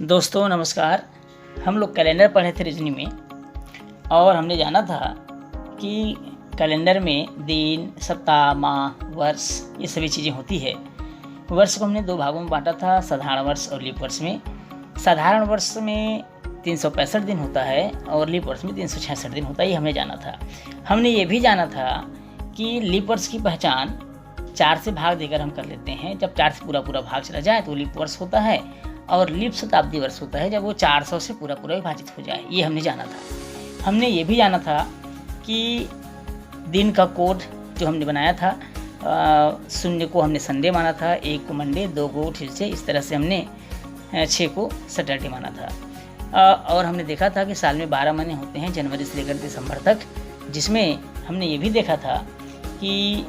दोस्तों नमस्कार। हम लोग कैलेंडर पढ़े थे रीजनिंग में और हमने जाना था कि कैलेंडर में दिन, सप्ताह, माह, वर्ष ये सभी चीज़ें होती है। वर्ष को हमने दो भागों में बांटा था, साधारण वर्ष और लीप वर्ष में। साधारण वर्ष में 365 दिन होता है और लीप वर्ष में 366 दिन होता है, ये हमने जाना था। हमने ये भी जाना था कि लीप वर्ष की पहचान 4 से भाग देकर हम कर लेते हैं। जब 4 से पूरा भाग चला जाए तो लीप वर्ष होता है और लीप शताब्दी वर्ष होता है जब वो 400 से पूरा विभाजित हो जाए। ये हमने जाना था। हमने ये भी जाना था कि दिन का कोड जो हमने बनाया था, शून्य को हमने संडे माना था, 1 को मंडे, 2 को ट्यूसडे, इस तरह से हमने 6 को सैटरडे माना था। और हमने देखा था कि साल में 12 महीने होते हैं, जनवरी से लेकर दिसंबर तक, जिसमें हमने ये भी देखा था कि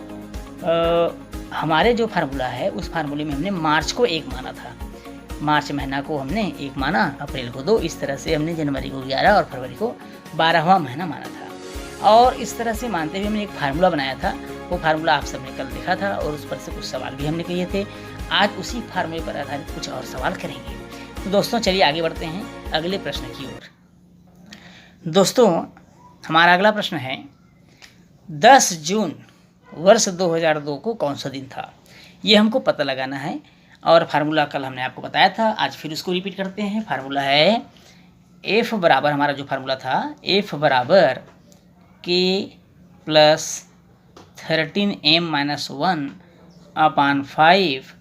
हमारे जो फार्मूला है उस फार्मूले में हमने मार्च को 1 माना था। मार्च महीना को हमने 1 माना, अप्रैल को 2, इस तरह से हमने जनवरी को 11 और फरवरी को 12वां महीना माना था। और इस तरह से मानते हुए हमने एक फार्मूला बनाया था। वो फार्मूला आप सबने कल देखा था और उस पर से कुछ सवाल भी हमने किए थे। आज उसी फार्मूले पर आधारित कुछ और सवाल करेंगे। तो दोस्तों चलिए आगे बढ़ते हैं अगले प्रश्न की ओर। दोस्तों हमारा अगला प्रश्न है, 10 जून वर्ष 2002 को कौन सा दिन था? ये हमको पता लगाना है और फार्मूला कल हमने आपको बताया था, आज फिर उसको रिपीट करते हैं। फार्मूला है F बराबर, हमारा जो फार्मूला था, F बराबर K प्लस 13m-1 अपान 5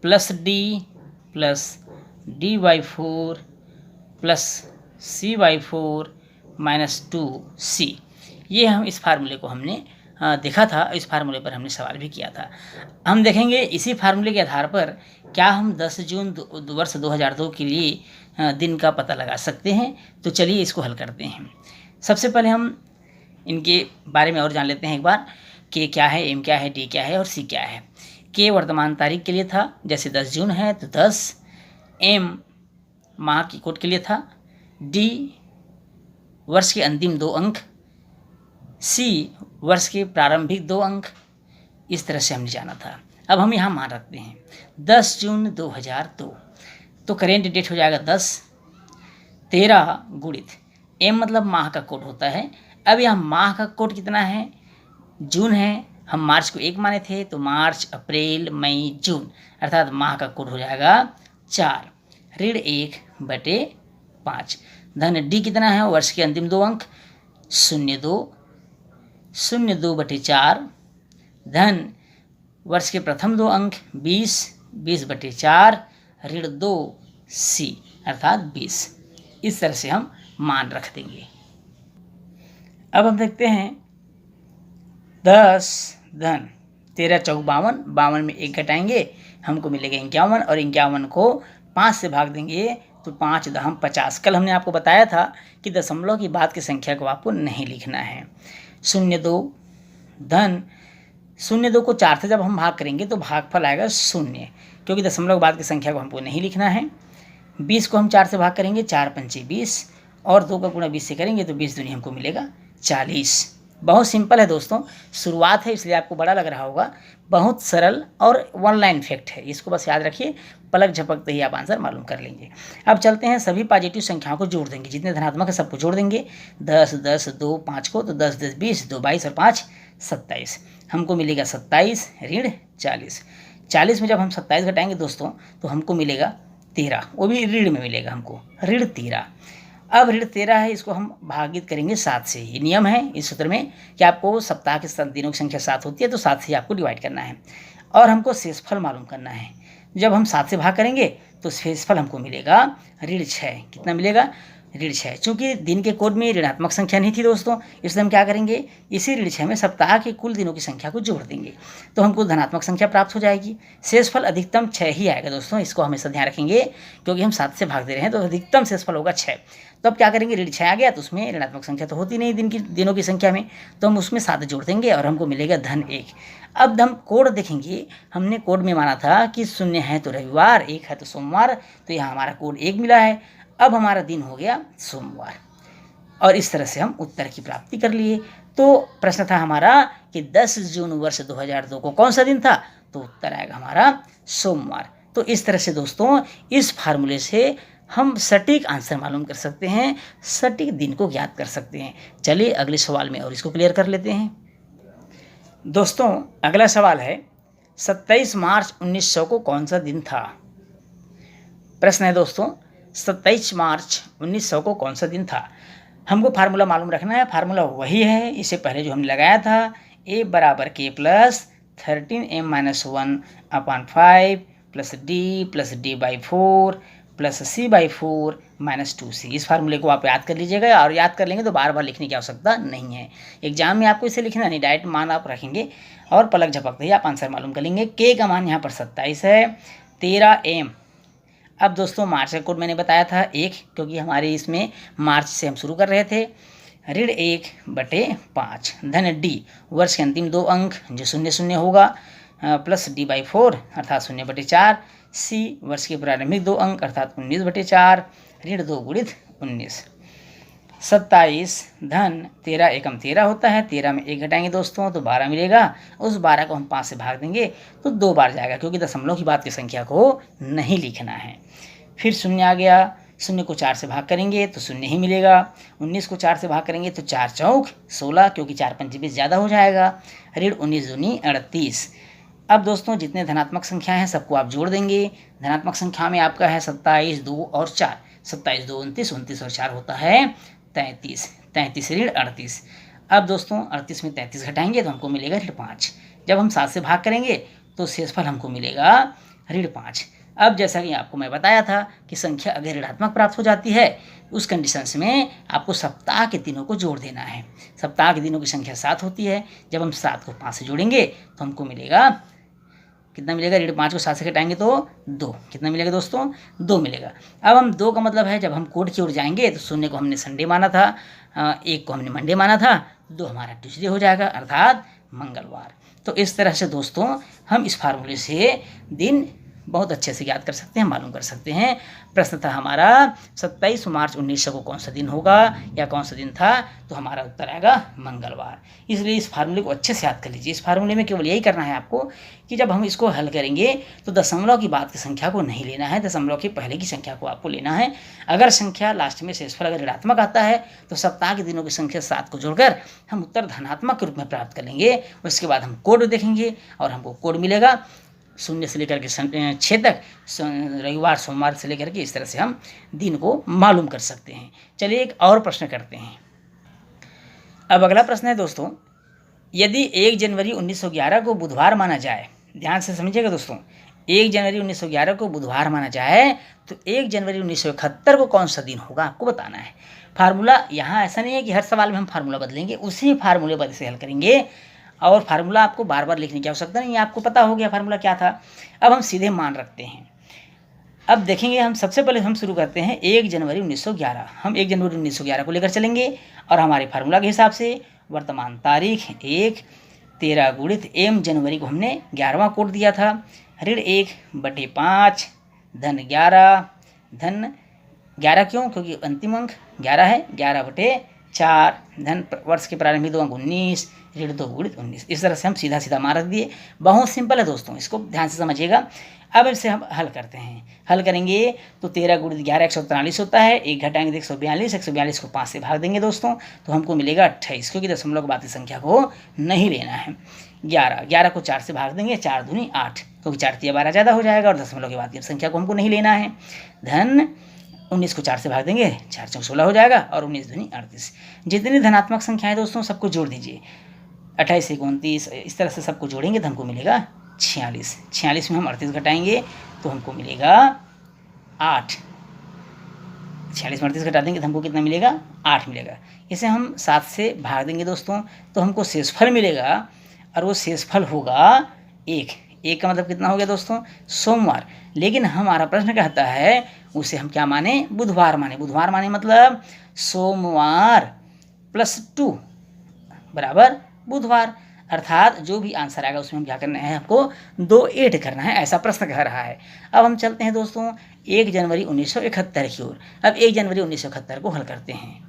plus D plus D/4 plus C/4 minus 2C। ये हम इस फार्मूले को हमने देखा था, इस फार्मूले पर हमने सवाल भी किया था। हम देखेंगे इसी फार्मूले के आधार पर क्या हम 10 जून वर्ष 2002 के लिए दिन का पता लगा सकते हैं। तो चलिए इसको हल करते हैं। सबसे पहले हम इनके बारे में और जान लेते हैं एक बार। के क्या है, एम क्या है, डी क्या है और सी क्या है। के वर्तमान तारीख के लिए था, जैसे 10 जून है तो 10। एम माह की कोड के लिए था। डी वर्ष के अंतिम 2 अंक। सी वर्ष के प्रारंभिक 2 अंक। इस तरह से हमने जाना था। अब हम यहाँ मान रखते हैं 10 जून 2002, तो करेंट डेट हो जाएगा 10। 13 गुणित एम मतलब माह का कोड होता है। अब यहाँ माह का कोड कितना है? जून है। हम मार्च को 1 माने थे तो मार्च, अप्रैल, मई, जून, अर्थात माह का कोड हो जाएगा 4 ऋण 1/5। धन डी कितना है? वर्ष के अंतिम 2 अंक 02/4 धन वर्ष के प्रथम 2 अंक 20/4 ऋण 2C अर्थात 20। इस तरह से हम मान रख देंगे। अब हम देखते हैं 10 धन 13 चौक 52, 52 में 1 घटाएंगे, हमको मिलेगा 51 और 51 को 5 से भाग देंगे तो 5 दहम 50। कल हमने आपको बताया था कि दशमलव की बाद की संख्या को आपको नहीं लिखना है। 02 धन 02 को 4 से जब हम भाग करेंगे तो भागफल आएगा 0, क्योंकि दशमलव बाद की संख्या को हमको नहीं लिखना है। 20 को हम 4 से भाग करेंगे, 4 पंचे 20 और 2 का गुणा 20 से करेंगे तो 20 दूनी हमको मिलेगा 40। बहुत सिंपल है दोस्तों, शुरुआत है इसलिए आपको बड़ा लग रहा होगा। बहुत सरल और 1 लाइन फैक्ट है, इसको बस याद रखिए, पलक झपकते ही आप आंसर मालूम कर लेंगे। अब चलते हैं, सभी पॉजिटिव संख्याओं को जोड़ देंगे, जितने धनात्मक है सबको जोड़ देंगे। 10 10 2 5 को तो 10 10 20, 2 22 और 5 27। हमको मिलेगा 27 ऋण 40। 40 में जब हम 27 घटाएंगे दोस्तों तो हमको मिलेगा 13, वो भी ऋण में मिलेगा हमको, ऋण 13। अब ऋण 13 है, इसको हम भागित करेंगे 7 से। ये नियम है इस सूत्र में कि आपको सप्ताह के दिनों की संख्या 7 होती है तो 7 से आपको डिवाइड करना है और हमको शेषफल मालूम करना है। जब हम 7 से भाग करेंगे तो शेषफल हमको मिलेगा ऋण 6। कितना मिलेगा? ऋण 6। चूँकि दिन के कोड में ऋणात्मक संख्या नहीं थी दोस्तों, इसलिए हम क्या करेंगे, इसी ऋण 6 में सप्ताह के कुल दिनों की संख्या को जोड़ देंगे तो हमको धनात्मक संख्या प्राप्त हो जाएगी। शेषफल अधिकतम 6 ही आएगा दोस्तों, इसको हमेशा ध्यान रखेंगे, क्योंकि हम 7 से भाग दे रहे हैं तो अधिकतम शेषफल होगा 6। तो अब क्या करेंगे, ऋण 6 आ गया तो उसमें ऋणात्मक संख्या तो होती नहीं दिनों की संख्या में, तो हम उसमें 7 जोड़ देंगे और हमको मिलेगा धन 1। अब हम कोड देखेंगे, हमने कोड में माना था कि 0 है तो रविवार, 1 है तो सोमवार, तो यहाँ हमारा कोड 1 मिला है। अब हमारा दिन हो गया सोमवार और इस तरह से हम उत्तर की प्राप्ति कर लिए। तो प्रश्न था हमारा कि 10 जून वर्ष 2002 को कौन सा दिन था, तो उत्तर आएगा हमारा सोमवार। तो इस तरह से दोस्तों इस फार्मूले से हम सटीक आंसर मालूम कर सकते हैं, सटीक दिन को ज्ञात कर सकते हैं। चलिए अगले सवाल में और इसको क्लियर कर लेते हैं। दोस्तों अगला सवाल है 27 मार्च 1900 को कौन सा दिन था। प्रश्न है दोस्तों 27 मार्च 1900 को कौन सा दिन था। हमको फार्मूला मालूम रखना है। फार्मूला वही है इससे पहले जो हमने लगाया था, a बराबर k plus 13m-1/5 plus d/d/4 plus c/4 -2c। इस फार्मूले को आप याद कर लीजिएगा, और याद कर लेंगे तो बार बार लिखने की आवश्यकता नहीं है। एग्जाम में आपको इसे लिखना नहीं, डायरेक्ट मान आप रखेंगे और पलक झपकते ही आप आंसर मालूम कर लेंगे। k का मान यहाँ पर 27 है, 13m। अब दोस्तों मार्च का कोड मैंने बताया था 1, क्योंकि हमारे इसमें मार्च से हम शुरू कर रहे थे। ऋण 1/5 धन d वर्ष के अंतिम 2 अंक जो 00 होगा, प्लस d/4 अर्थात 0/4, c वर्ष के प्रारंभिक 2 अंक अर्थात 19/4, ऋण 2 गुणित 19। 27 धन 13 एकम 13 होता है, 13 में 1 घटाएंगे दोस्तों तो 12 मिलेगा। उस 12 को हम 5 से भाग देंगे तो 2 बार जाएगा, क्योंकि दशमलव की बाद की संख्या को नहीं लिखना है। फिर 0 आ गया, 0 को 4 से भाग करेंगे तो 0 ही मिलेगा। 19 को 4 से भाग करेंगे तो 4 चौक 16, क्योंकि 4 पंचे 20 ज़्यादा हो जाएगा। ऋण 19 दूनी 38। अब दोस्तों जितने धनात्मक संख्याएं हैं सबको आप जोड़ देंगे। धनात्मक संख्या में आपका है 27, 2 और 4। 27, 2 29, 29 और 4 होता है 33। 33 ऋण 38। अब दोस्तों 38 में 33 घटाएंगे तो हमको मिलेगा ऋण 5। जब हम 7 से भाग करेंगे तो शेषफल हमको मिलेगा ऋण 5। अब जैसा कि आपको मैं बताया था कि संख्या अगर ऋणात्मक प्राप्त हो जाती है, उस कंडीशंस में आपको सप्ताह के दिनों को जोड़ देना है। सप्ताह के दिनों की संख्या 7 होती है। जब हम 7 को 5 से जोड़ेंगे तो हमको मिलेगा, कितना मिलेगा, ऋण 5 को 7 से घटाएंगे तो 2। कितना मिलेगा दोस्तों, 2 मिलेगा। अब हम 2 का मतलब है जब हम कोड की ओर जाएंगे तो 0 को हमने संडे माना था, 1 को हमने मंडे माना था, 2 हमारा ट्यूसडे हो जाएगा अर्थात मंगलवार। तो इस तरह से दोस्तों हम इस फार्मूले से दिन बहुत अच्छे से याद कर सकते हैं, मालूम कर सकते हैं। प्रश्न था हमारा 27 मार्च 1900 को कौन सा दिन होगा या कौन सा दिन था, तो हमारा उत्तर आएगा मंगलवार। इसलिए इस फार्मूले को अच्छे से याद कर लीजिए। इस फार्मूले में केवल यही करना है आपको कि जब हम इसको हल करेंगे तो दशमलव की बाद की संख्या को नहीं लेना है, दशमलव के पहले की संख्या को आपको लेना है। अगर संख्या लास्ट में शेषफल अगर ऋणात्मक आता है तो सप्ताह के दिनों की संख्या 7 को जोड़कर हम उत्तर धनात्मक के रूप में प्राप्त कर लेंगे। उसके बाद हम कोड देखेंगे और हमको कोड मिलेगा 0 से लेकर के 6 तक, रविवार सोमवार से लेकर के, इस तरह से हम दिन को मालूम कर सकते हैं। चलिए एक और प्रश्न करते हैं। अब अगला प्रश्न है दोस्तों, यदि 1 जनवरी 1911 को बुधवार माना जाए, ध्यान से समझिएगा दोस्तों, 1 जनवरी 1911 को बुधवार माना जाए तो 1 जनवरी 1971 को कौन सा दिन होगा, आपको बताना है। फार्मूला यहाँ ऐसा नहीं है कि हर सवाल में हम फार्मूला बदलेंगे, उसी फार्मूले पर इसे हल करेंगे और फार्मूला आपको बार बार लिखने की आवश्यकता नहीं है, आपको पता हो गया फार्मूला क्या था। अब हम सीधे मान रखते हैं। अब देखेंगे, हम सबसे पहले हम शुरू करते हैं 1 जनवरी 1911। हम 1 जनवरी 1911 को लेकर चलेंगे और हमारे फार्मूला के हिसाब से वर्तमान तारीख 1, 13 गुणित m जनवरी को हमने 11वां कोड दिया था, ऋण 1/5 धन 11, धन 11 क्यों, क्योंकि अंतिम अंक 11 है, 11/4 धन वर्ष के प्रारंभिक 2 अंक 19, ऋण 2 गुणित 19। इस तरह से हम सीधा सीधा मान रख दिए। बहुत सिंपल है दोस्तों, इसको ध्यान से समझिएगा। अब इसे हम हल करते हैं। हल करेंगे तो 13 गुणित 11 143 होता है, 1 घटाएंगे तो 142, 142 को 5 से भाग देंगे दोस्तों तो हमको मिलेगा 28, क्योंकि दशमलव के बाद की संख्या को नहीं लेना है। 11 को 4 से भाग देंगे, 4 दूनी 8, क्योंकि 4 तिया 12 ज़्यादा हो जाएगा और दशमलव के बाद की संख्या को हमको नहीं लेना है। धन 19 को 4 से भाग देंगे, 4 चौक 16 हो जाएगा और 19 दूनी 38। जितनी धनात्मक संख्याएं दोस्तों सबको जोड़ दीजिए, 28 से 29, इस तरह से सबको जोड़ेंगे तो हमको मिलेगा 46। 46 में हम 38 घटाएंगे तो हमको मिलेगा 8। 46 में 38 घटा देंगे तो हमको कितना मिलेगा, 8 मिलेगा। इसे हम 7 से भाग देंगे दोस्तों तो हमको शेषफल मिलेगा और वो शेषफल होगा 1। 1 का मतलब कितना हो गया दोस्तों, सोमवार। लेकिन हमारा प्रश्न कहता है उसे हम क्या माने, बुधवार माने। बुधवार माने मतलब सोमवार +2 बराबर बुधवार, अर्थात जो भी आंसर आएगा उसमें हम क्या करना है, आपको 2 ऐड करना है, ऐसा प्रश्न कह रहा है। अब हम चलते हैं दोस्तों 1 जनवरी 1971 की ओर। अब 1 जनवरी 1971 को हल करते हैं।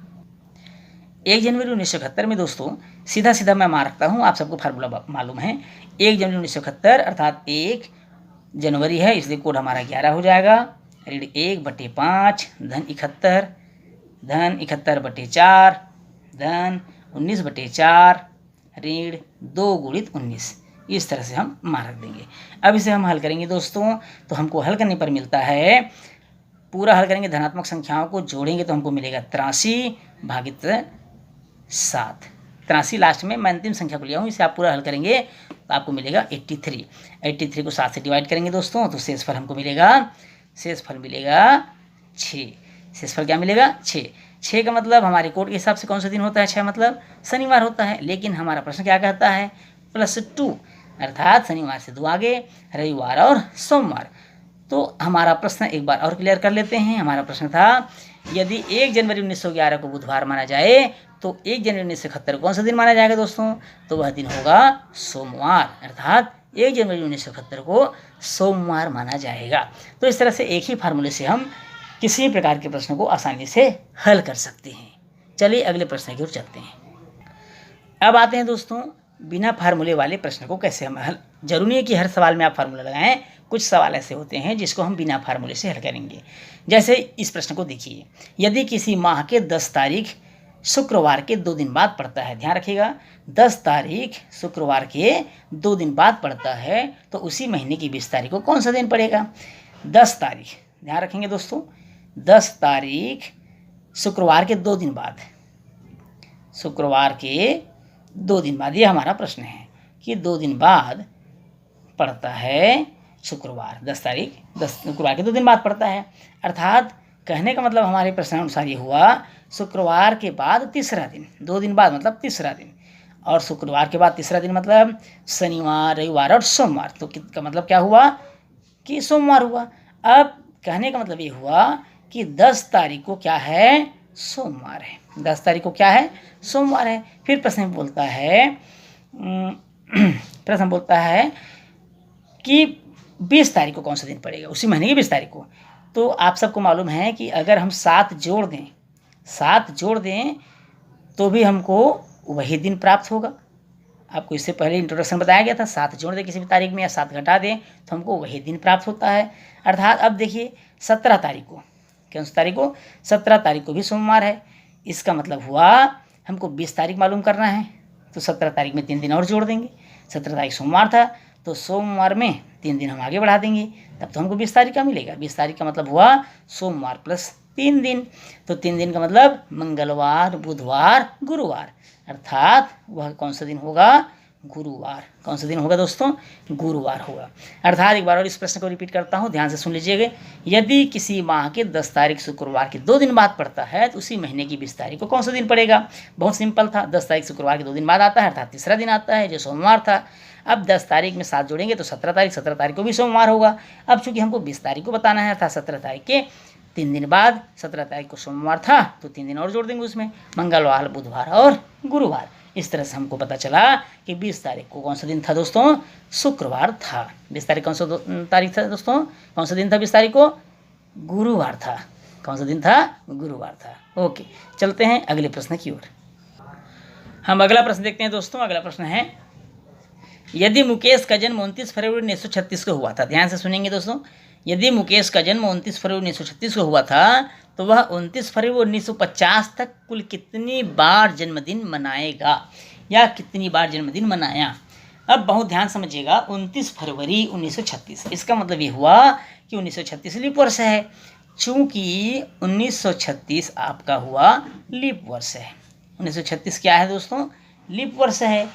1 जनवरी 1971 में दोस्तों सीधा सीधा मैं मान रखता हूँ, आप सबको फार्मूला मालूम है। 1 जनवरी 1971 अर्थात 1 जनवरी है इसलिए कोड हमारा 11 हो जाएगा। ऋण 1/5 धन 71, धन 71/4 धन 19/4 ऋण 2 गुणित 19। इस तरह से हम मान रख देंगे। अब इसे हम हल करेंगे दोस्तों, तो हमको हल करने पर मिलता है, पूरा हल करेंगे धनात्मक संख्याओं को जोड़ेंगे तो हमको मिलेगा 83 भागित 7। 83 लास्ट में मैं अंतिम संख्या को लिया हूँ, इसे आप पूरा हल करेंगे तो आपको मिलेगा 83। 83 को 7 से डिवाइड करेंगे दोस्तों तो शेषफल हमको मिलेगा, शेषफल मिलेगा 6। शेषफल क्या मिलेगा? 6। 6 का मतलब हमारे कोड के हिसाब से कौन सा दिन होता है? 6 मतलब शनिवार होता है, लेकिन हमारा प्रश्न क्या कहता है? +2, अर्थात शनिवार से 2 आगे, रविवार और सोमवार। तो हमारा प्रश्न एक बार और क्लियर कर लेते हैं। हमारा प्रश्न था, यदि 1 जनवरी 1911 को बुधवार माना जाए तो 1 जनवरी 1971 कौन सा दिन माना जाएगा दोस्तों? तो वह दिन होगा सोमवार, अर्थात 1 जनवरी 1971 को सोमवार माना जाएगा। तो इस तरह से एक ही फार्मूले से हम किसी प्रकार के प्रश्न को आसानी से हल कर सकते हैं। चलिए अगले प्रश्न की ओर चलते हैं। अब आते हैं दोस्तों, बिना फार्मूले वाले प्रश्न को कैसे हम हल, जरूरी नहीं है कि हर सवाल में आप फार्मूला लगाएं, कुछ सवाल ऐसे होते हैं जिसको हम बिना फार्मूले से हल करेंगे। जैसे इस प्रश्न को देखिए, यदि किसी माह के 10 तारीख शुक्रवार के 2 दिन बाद पड़ता है, ध्यान रखिएगा 10 तारीख शुक्रवार के 2 दिन बाद पड़ता है, तो उसी महीने की 20 तारीख को कौन सा दिन पड़ेगा? 10 तारीख, ध्यान रखेंगे दोस्तों, 10 तारीख शुक्रवार के 2 दिन बाद, शुक्रवार के 2 दिन बाद, ये हमारा प्रश्न है कि 2 दिन बाद पड़ता है शुक्रवार, 10 तारीख 10 शुक्रवार के 2 दिन बाद पड़ता है। अर्थात कहने का मतलब हमारे प्रश्न अनुसार ये हुआ, शुक्रवार के बाद तीसरा दिन, 2 दिन बाद मतलब तीसरा दिन, और शुक्रवार के बाद तीसरा दिन मतलब शनिवार, रविवार और सोमवार। तो का मतलब क्या हुआ कि सोमवार हुआ। अब कहने का मतलब ये हुआ कि 10 तारीख को क्या है? सोमवार है। 10 तारीख को क्या है? सोमवार है। फिर प्रश्न बोलता है कि 20 तारीख को कौन सा दिन पड़ेगा? उसी महीने की 20 तारीख को। तो आप सबको मालूम है कि अगर हम 7 जोड़ दें तो भी हमको वही दिन प्राप्त होगा। आपको इससे पहले इंट्रोडक्शन बताया गया था, 7 जोड़ दें किसी भी तारीख में या 7 घटा दें तो हमको वही दिन प्राप्त होता है। अर्थात अब देखिए 17 तारीख को, कौन सी तारीख को? 17 तारीख को भी सोमवार है। इसका मतलब हुआ हमको 20 तारीख मालूम करना है, तो 17 तारीख में 3 दिन और जोड़ देंगे। 17 तारीख सोमवार था तो सोमवार में 3 दिन हम आगे बढ़ा देंगे, तब तो हमको 20 तारीख का मिलेगा। 20 तारीख का मतलब हुआ सोमवार प्लस 3 दिन, तो 3 दिन का मतलब मंगलवार, बुधवार, गुरुवार, अर्थात वह कौन सा दिन होगा? गुरुवार। कौन सा दिन होगा दोस्तों? गुरुवार होगा। अर्थात एक बार और इस प्रश्न को रिपीट करता हूँ, ध्यान से सुन लीजिएगा। यदि किसी माह के 10 तारीख शुक्रवार के 2 दिन बाद पड़ता है तो उसी महीने की 20 तारीख को कौन सा दिन पड़ेगा? बहुत सिंपल था, 10 तारीख शुक्रवार के 2 दिन बाद आता है, अर्थात तीसरा दिन आता है जो सोमवार था। अब 10 तारीख में 7 जोड़ेंगे तो 17 तारीख को भी सोमवार होगा। अब चूंकि हमको 20 तारीख को बताना है, अर्थात 17 तारीख के 3 दिन बाद, 17 तारीख को सोमवार था तो 3 दिन और जोड़ देंगे उसमें, मंगलवार, बुधवार और गुरुवार। इस तरह से हमको पता चला कि 20 तारीख को कौन सा दिन था दोस्तों? शुक्रवार था। 20 तारीख कौन सा तारीख था दोस्तों? कौन सा दिन था 20 तारीख को? गुरुवार था। कौन सा दिन था? गुरुवार था। ओके, चलते हैं अगले प्रश्न की ओर। हम अगला प्रश्न देखते हैं दोस्तों। अगला प्रश्न है, यदि मुकेश का जन्म 29 फरवरी 1936 को हुआ था, ध्यान से सुनेंगे दोस्तों, यदि मुकेश का जन्म 29 फरवरी 1936 को हुआ था तो वह 29 फरवरी 1950 तक कुल कितनी बार जन्मदिन मनाएगा या कितनी बार जन्मदिन मनाया? अब बहुत ध्यान समझिएगा, 29 फरवरी 1936, इसका मतलब ये हुआ कि 1936 लीप वर्ष है। चूंकि 1936 आपका हुआ लीप वर्ष है, 1936 क्या है दोस्तों? लीप वर्ष है,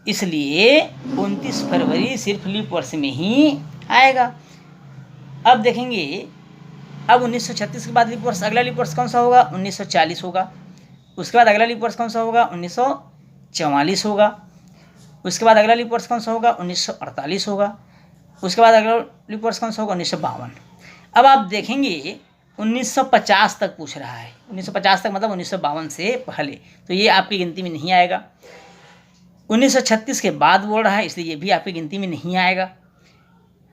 इसलिए 29 फरवरी सिर्फ लीप वर्ष में ही आएगा। अब देखेंगे, अब 1936 के बाद लीप वर्ष, अगला लीप वर्ष कौन सा होगा? 1940 होगा। उसके बाद अगला लीप वर्ष कौन सा होगा? 1944 होगा। उसके बाद अगला लीप वर्ष कौन सा होगा? 1948 होगा। उसके बाद अगला लीप वर्ष कौन सा होगा? 1952। अब आप देखेंगे 1950 तक पूछ रहा है, 1950 तक मतलब 1952 से पहले, तो ये आपकी गिनती में नहीं आएगा। 1936 के बाद बोल रहा है, इसलिए ये भी आपकी गिनती में नहीं आएगा।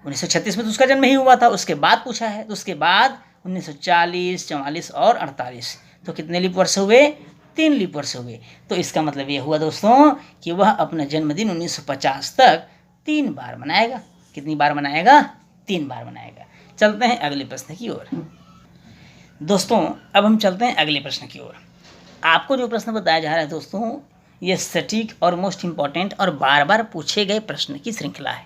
1936 में तो उसका जन्म ही हुआ था, उसके बाद पूछा है, तो उसके बाद 1940, 44 और 48, तो कितने लीप वर्ष हुए? 3 लीप वर्ष हुए। तो इसका मतलब ये हुआ दोस्तों कि वह अपना जन्मदिन 1950 तक 3 बार मनाएगा। कितनी बार मनाएगा? 3 बार बनाएगा। चलते हैं अगले प्रश्न की ओर। दोस्तों अब हम चलते हैं अगले प्रश्न की ओर। आपको जो प्रश्न बताया जा रहा है दोस्तों, ये सटीक और मोस्ट इम्पॉर्टेंट और बार बार पूछे गए प्रश्न की श्रृंखला है।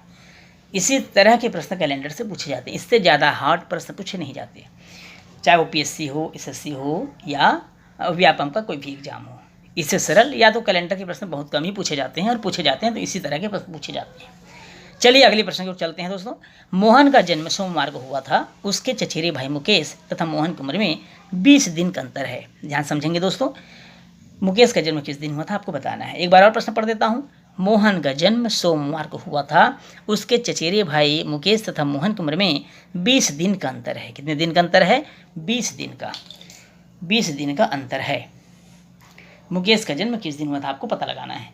इसी तरह के प्रश्न कैलेंडर से पूछे जाते हैं, इससे ज़्यादा हार्ड प्रश्न पूछे नहीं जाते, चाहे वो पीएससी हो, एसएससी हो या व्यापम का कोई भी एग्जाम हो। इससे सरल या तो कैलेंडर के प्रश्न बहुत कम ही पूछे जाते हैं, और पूछे जाते हैं तो इसी तरह के प्रश्न पूछे जाते हैं। चलिए अगले प्रश्न की ओर चलते हैं दोस्तों। मोहन का जन्म सोमवार को हुआ था, उसके चचेरे भाई मुकेश तथा मोहन की उम्र में 20 दिन का अंतर है। ध्यान समझेंगे दोस्तों, मुकेश का जन्म किस दिन हुआ था आपको बताना है। एक बार और प्रश्न पढ़ देता हूँ। मोहन का जन्म सोमवार को हुआ था, उसके चचेरे भाई मुकेश तथा मोहन की उम्र में 20 दिन का अंतर है। कितने दिन का अंतर है? 20 दिन का। 20 दिन का अंतर है। मुकेश का जन्म किस दिन हुआ था आपको पता लगाना है।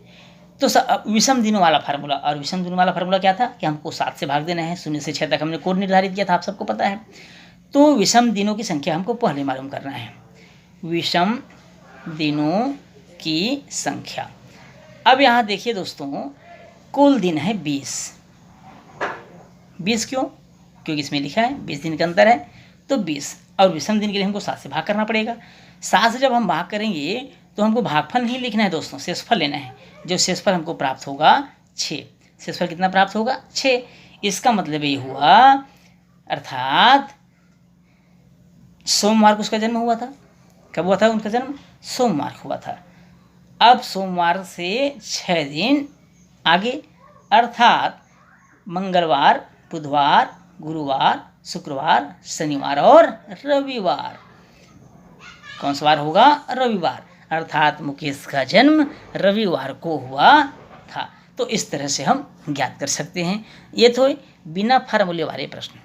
तो विषम दिनों वाला फार्मूला, और विषम दिनों वाला फार्मूला क्या था कि हमको 7 से भाग देना है। 0 से 6 तक हमने कोड निर्धारित किया था, आप सबको पता है। तो विषम दिनों की संख्या हमको पहले मालूम करना है, विषम दिनों की संख्या। अब यहाँ देखिए दोस्तों, कुल दिन है 20। 20 क्यों? क्योंकि इसमें लिखा है 20 दिन का अंतर है, तो 20। और विषम दिन के लिए हमको 7 से भाग करना पड़ेगा। 7 से जब हम भाग करेंगे तो हमको भागफल नहीं लिखना है दोस्तों, शेषफल लेना है। जो शेषफल हमको प्राप्त होगा 6। शेषफल कितना प्राप्त होगा? 6। इसका मतलब ये हुआ, अर्थात सोमवार को उसका जन्म हुआ था। कब हुआ था उनका जन्म? सोमवार को हुआ था। अब सोमवार से 6 दिन आगे, अर्थात मंगलवार, बुधवार, गुरुवार, शुक्रवार, शनिवार और रविवार। कौन सा वार होगा? रविवार। अर्थात मुकेश का जन्म रविवार को हुआ था। तो इस तरह से हम ज्ञात कर सकते हैं। ये तो बिना फार्मूले वाले प्रश्न।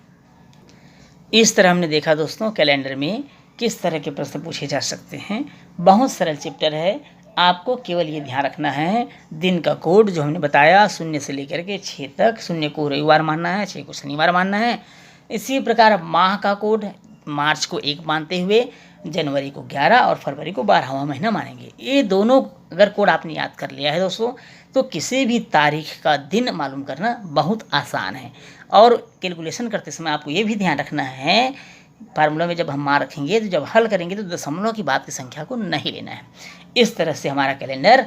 इस तरह हमने देखा दोस्तों कैलेंडर में किस तरह के प्रश्न पूछे जा सकते हैं। बहुत सरल चैप्टर है। आपको केवल ये ध्यान रखना है, दिन का कोड जो हमने बताया 0 से लेकर के 6 तक, 0 को रविवार मानना है, 6 को शनिवार मानना है। इसी प्रकार माह का कोड, मार्च को 1 मानते हुए जनवरी को 11 और फरवरी को 12वां महीना मानेंगे। ये दोनों अगर कोड आपने याद कर लिया है दोस्तों, तो किसी भी तारीख का दिन मालूम करना बहुत आसान है। और कैलकुलेशन करते समय आपको ये भी ध्यान रखना है, फार्मूला में जब हम मान रखेंगे तो जब हल करेंगे तो दशमलव की बाद की संख्या को नहीं लेना है। इस तरह से हमारा कैलेंडर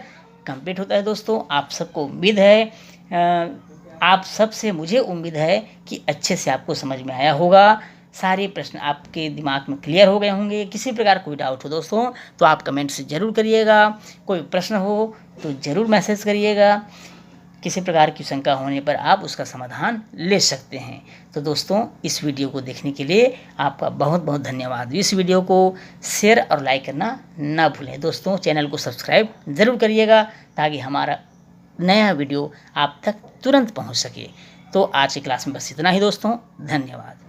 कंप्लीट होता है दोस्तों। आप सबको उम्मीद है, आप सबसे मुझे उम्मीद है कि अच्छे से आपको समझ में आया होगा। सारे प्रश्न आपके दिमाग में क्लियर हो गए होंगे। किसी प्रकार कोई डाउट हो दोस्तों तो आप कमेंट से ज़रूर करिएगा। कोई प्रश्न हो तो ज़रूर मैसेज करिएगा। किसी प्रकार की शंका होने पर आप उसका समाधान ले सकते हैं। तो दोस्तों इस वीडियो को देखने के लिए आपका बहुत बहुत धन्यवाद। इस वीडियो को शेयर और लाइक करना ना भूलें। दोस्तों चैनल को सब्सक्राइब ज़रूर करिएगा ताकि हमारा नया वीडियो आप तक तुरंत पहुंच सके। तो आज की क्लास में बस इतना ही दोस्तों, धन्यवाद।